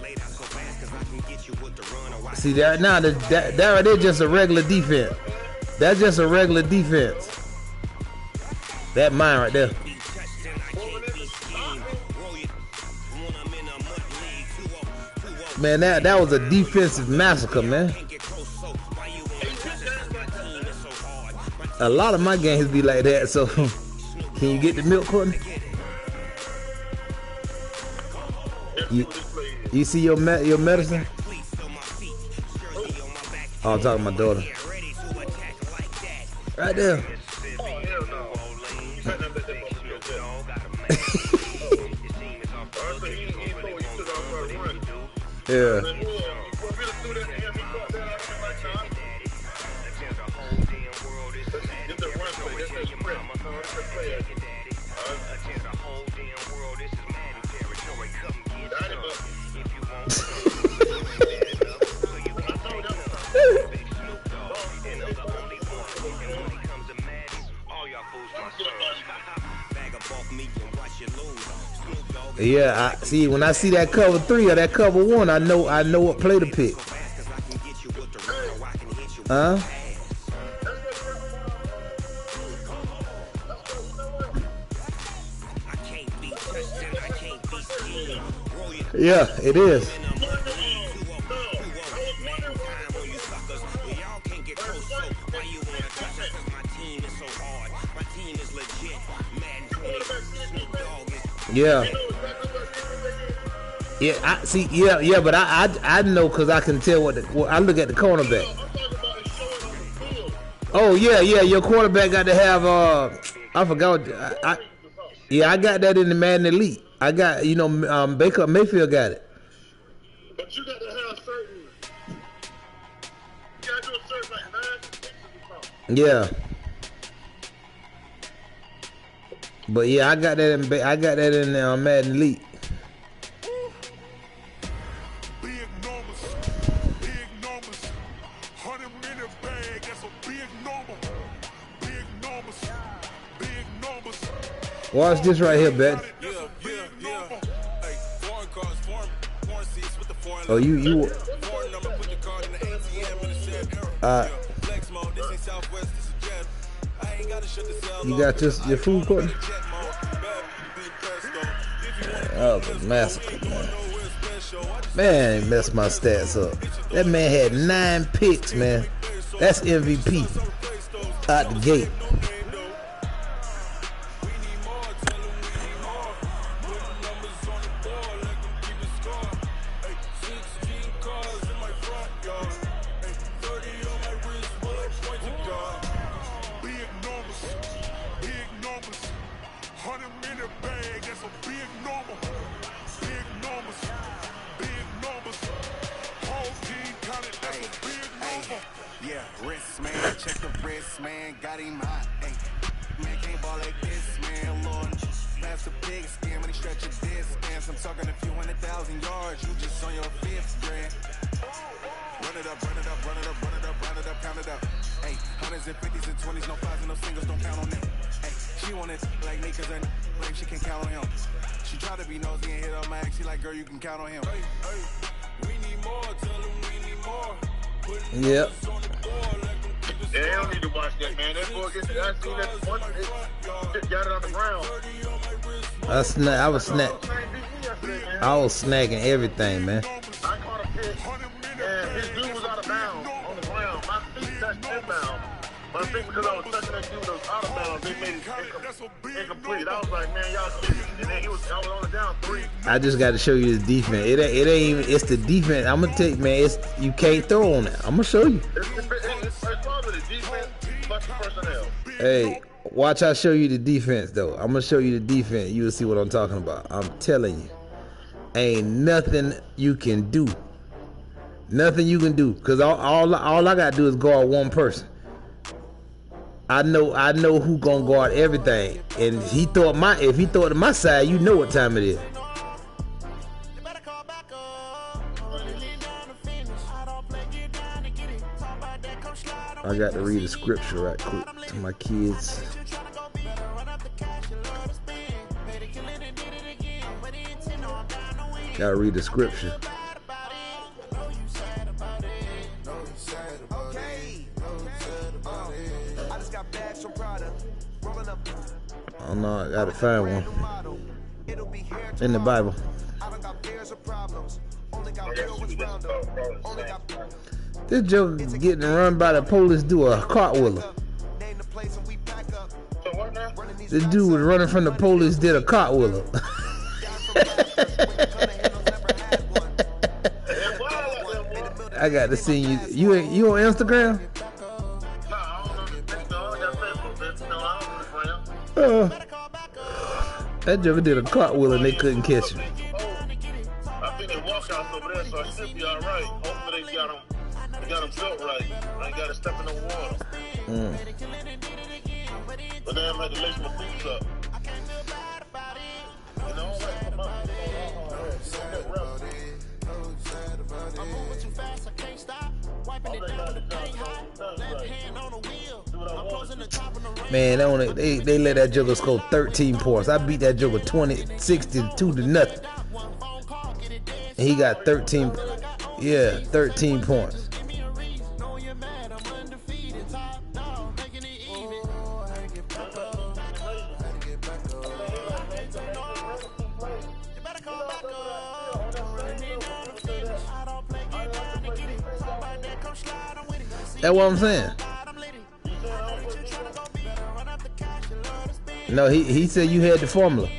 See that now? That right there just a regular defense. That's just a regular defense. That mine right there. Man, that was a defensive massacre, man. A lot of my games be like that, so can you get the milk, Courtney? You see your medicine? Oh, I'm talking to my daughter. Right there. Yeah. Yeah, I see. When I see that cover 3 or that cover 1, I know what play to pick. Huh? Yeah, it is. Yeah. Yeah, I see. Yeah, but I know because I can tell what I look at the cornerback. Oh yeah, your quarterback got to have I forgot. I got that in the Madden Elite. I got Baker Mayfield got it. But you got to have certain. You got to do a certain like 9. Yeah. But yeah, I got that in Madden Elite. Watch this right here, Bet. Oh, you. You got your food, Courtney? That was a massacre, man. Man, he messed my stats up. That man had 9 picks, man. That's MVP out the gate. Yeah, wrist man, check the wrist man, got him hot. Hey, man can't ball like this, man. Lord, pass the big skin when he stretch your disc. I'm talking a few 100,000 yards, you just on your fifth grand. Run it up, run it up, run it up, run it up, run it up, count it up. Hey, hundreds and fifties and 20s, no fives and no singles, don't count on them. Hey, she wanted like me cause her like she can count on him. She tried to be nosy and hit on my ex, she like, girl, you can count on him. Hey, hey, we need more, tell them we need more. Yep. Yeah, they don't need to watch that, man. That boy gets, I seen that once, it got it on the ground. I was snagging everything, man. I caught a pitch, and his dude was out of bounds on the ground. My feet touched inbound. But I think because I was touching that dude that was out of bounds, they made it incomplete. I was like, man, y'all kidding. And then I was only down 3. I just got to show you the defense. It ain't even. It's the defense. I'm gonna take, man. It's you can't throw on it. I'm gonna show you. It's probably the defense plus the personnel. Hey, watch I show you the defense though. I'm gonna show you the defense. You will see what I'm talking about. I'm telling you, ain't nothing you can do. Nothing you can do. Cause all I gotta do is guard one person. I know who gonna guard everything. And if he throw it to my side, you know what time it is. I got to read a scripture right quick to my kids. Gotta read the scripture. Oh no, I gotta find one in the Bible. This joke getting run by the police do a cartwheel. This dude was running from the police, did a cartwheel. I got to see you. You on Instagram? That joker did a cartwheel and they couldn't catch him. I think they walk out over there, so I should be all right. Hopefully they got him built right. I ain't got to step in the water. But then I'm had to lace my boots up. You know, I'm moving too fast, I can't stop. Wiping it down, the paint hot. Left hand on the wheel. I'm closing the top of the rain. Man, they let that joker score 13 points. I beat that joker 62 to nothing. And he got 13 points. That's what I'm saying. No, he said you had the formula.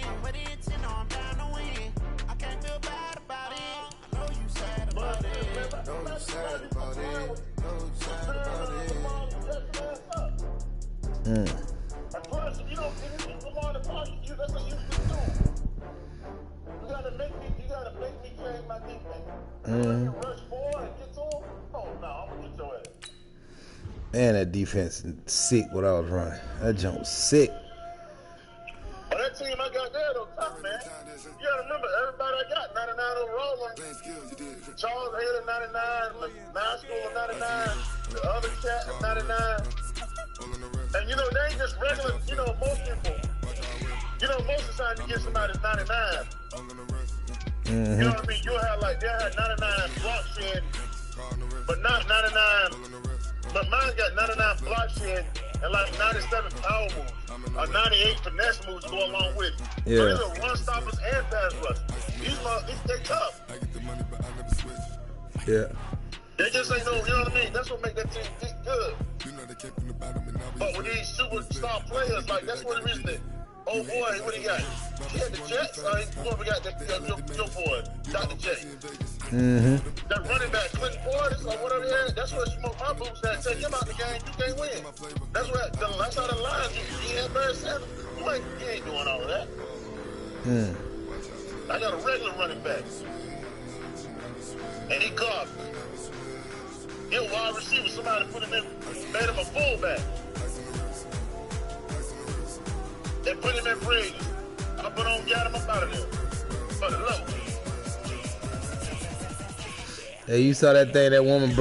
Man, that defense is sick what I was running. That jump was sick. Well, that team I got there, though, tough, man. You gotta remember, everybody I got, 99 overall. Charles Hayden, 99. Masco, 99. The other cat, 99. And, you know, they ain't just regular, you know, most people. You know, most of the time you get somebody 99. You know what I mean? You'll have, like, they'll have 99 block shed, but not 99. But mine got 99 block shed and like 97 power moves. 98 finesse moves go along with it. Yeah. So these are run stoppers and pass rush. These they tough. Yeah. They just ain't no, you know what I mean? That's what make that team good. But with these superstar players, like that's one of the reasons that, oh boy, what he got? He had the Jets, whoever got that, your boy, Dr. J. That running back, Clinton Portis, or whatever he had, that's what smoked my boots at. Take him out the game, you can't win. That's how the line, he had Barry Sanders. You ain't doing all of that. I got a regular running back. And he garbage. He a wide receiver. Somebody put him in, made him a fullback. They put him in free. I put on, got him up out of there. For the low. Hey, you saw that thing that woman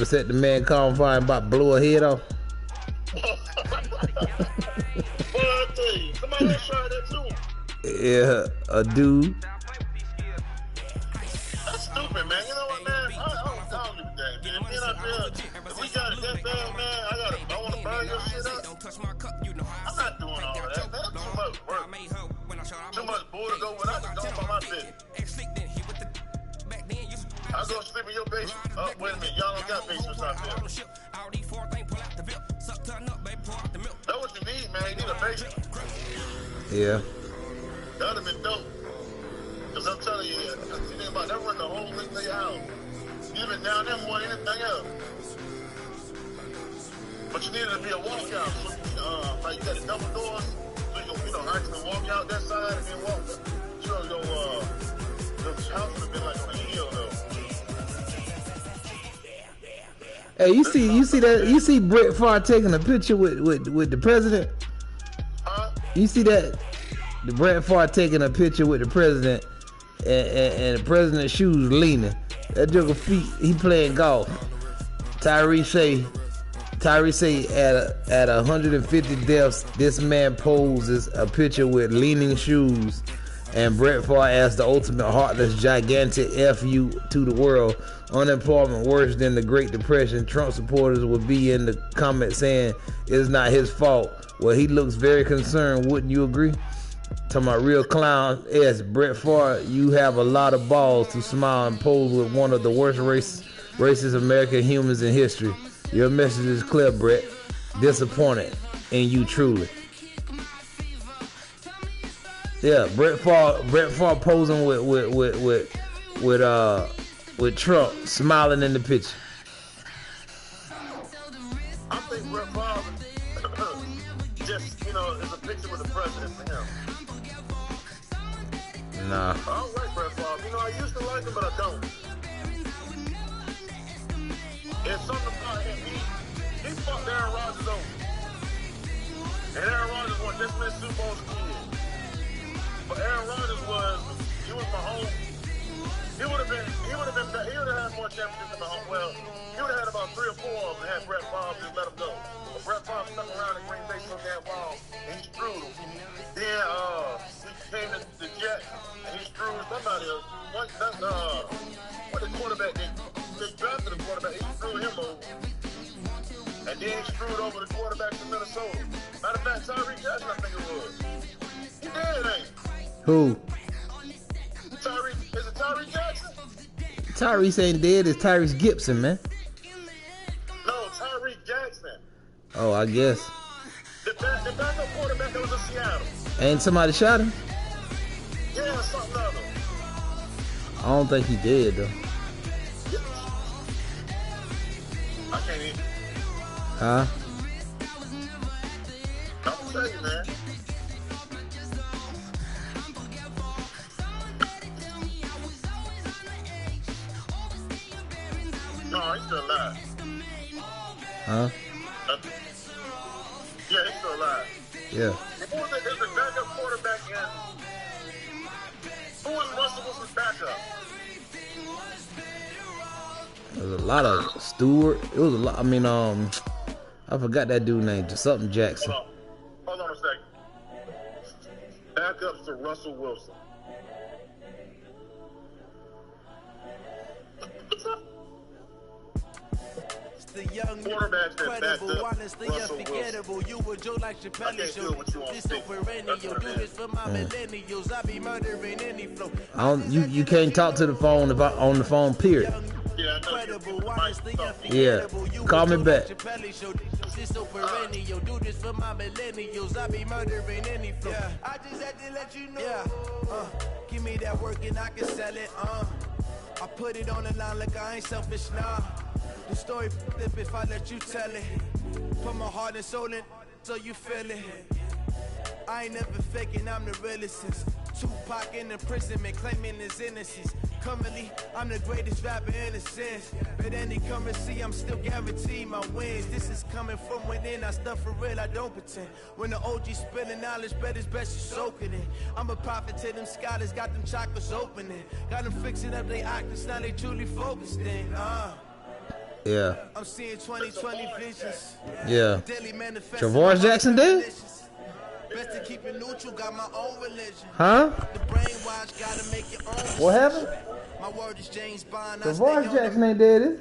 set the man calm fire about blew her head off? Somebody else tried that too. Yeah, a dude. That's stupid, man. You know what, man? I don't give a damn, man. Being out there, if we got it that bad, man, I want to burn your shit up. I'm not doing all of that, man. That's too much work. Too much bull to go without to go by my business. I go sleep in your basement. Oh, wait a minute. Y'all don't got basements out there. That's what you need, man. You need a basement. Yeah. That would have been dope. Because I'm telling you, you think about that run the whole thing to your house. You've been down there more than anything else. But you needed to be a walkout. So, like you got the double doors, so you can, actually walk out that side and then walk up. You know, the house would have been like on a hill, though. Hey, you see Brett Favre taking a picture with the president? Huh? You see that? The Brett Favre taking a picture with the president and the president's shoes leaning. That joker feet, he playing golf. Tyree say at 150 deaths, this man poses a picture with leaning shoes, and Brett Favre as the ultimate heartless, gigantic F you to the world. Unemployment worse than the Great Depression. Trump supporters will be in the comments saying it's not his fault. Well, he looks very concerned. Wouldn't you agree? Talking about real clown. Yes, Brett Favre, you have a lot of balls to smile and pose with one of the worst racist American humans in history. Your message is clear, Brett. Disappointed in you truly. Yeah, Brett Favre posing with Trump smiling in the picture. I think Brett Favre just, is a picture with the president for him. Nah. I don't like Brett Favre. I used to like him, but I don't. It's something about him. He fucked Aaron Rodgers over. And Aaron Rodgers won this many Super Bowls as a kid. But Aaron Rodgers he was Mahomes. He would have had more championships than Mahomes. Well, he would have had about 3 or 4 of them had Brett Favre just let him go. But Brett Favre stuck around in Green Bay so damn long, and he screwed him. Then he came to the Jets, and he screwed somebody else. What the quarterback did? They drafted the quarterback, he screwed him over. And then he screwed over the quarterback in Minnesota. Matter of fact, Tyree Jackson, I think it was. He did, ain't he? Who? Is it Tyree Jackson? Tyrese ain't dead. It's Tyrese Gibson, man. No, Tyree Jackson. Oh, I guess. The backup quarterback that was in Seattle. Ain't somebody shot him? Yeah, something other. I don't think he did, though. I can't even. Huh? I'm telling you, man. No, he's still alive. Huh? Yeah, he's still alive. Yeah. Who was the backup quarterback in? Who was Russell Wilson's backup? There was a lot of Stewart. It was a lot. I mean, I forgot that dude named something Jackson. Hold on a second. Backups to Russell Wilson. The young quarterbacks that backed incredible, up honestly Russell unforgettable. You were Joe like Chappelle. I can't do what you want This to so do. perennial. Do this for my millennials. I be murdering any flow. You can't talk to the phone on the phone, period. Yeah, Incredible, honestly Yeah. unforgettable. Call me back. This so perennial. Do this for my millennials. I be murdering any flow. I just had to let you know. Give me that work and I can sell it. I put it on the line like I ain't selfish, nah. The story flip if I let you tell it. Put my heart and soul in so you feel it. I ain't never faking, I'm the realest since Tupac in imprisonment claiming his innocence. currently, I'm the greatest rapper in a sense. But any currency, I'm still guaranteed my wins. This is coming from within, I stuff for real, I don't pretend. When the OG spilling knowledge, bet it's best you soak it in. I'm a prophet to them scholars, got them chakras opening. Got them fixing up their octaves, now they truly focused in. Yeah. I'm seeing 2020 visions. Yeah. Travois Jackson did? Best to keep it neutral, got my own religion. Huh? The brainwash, gotta make your own. What happened? My word is James Bond. Travois Jackson ain't dead, is it?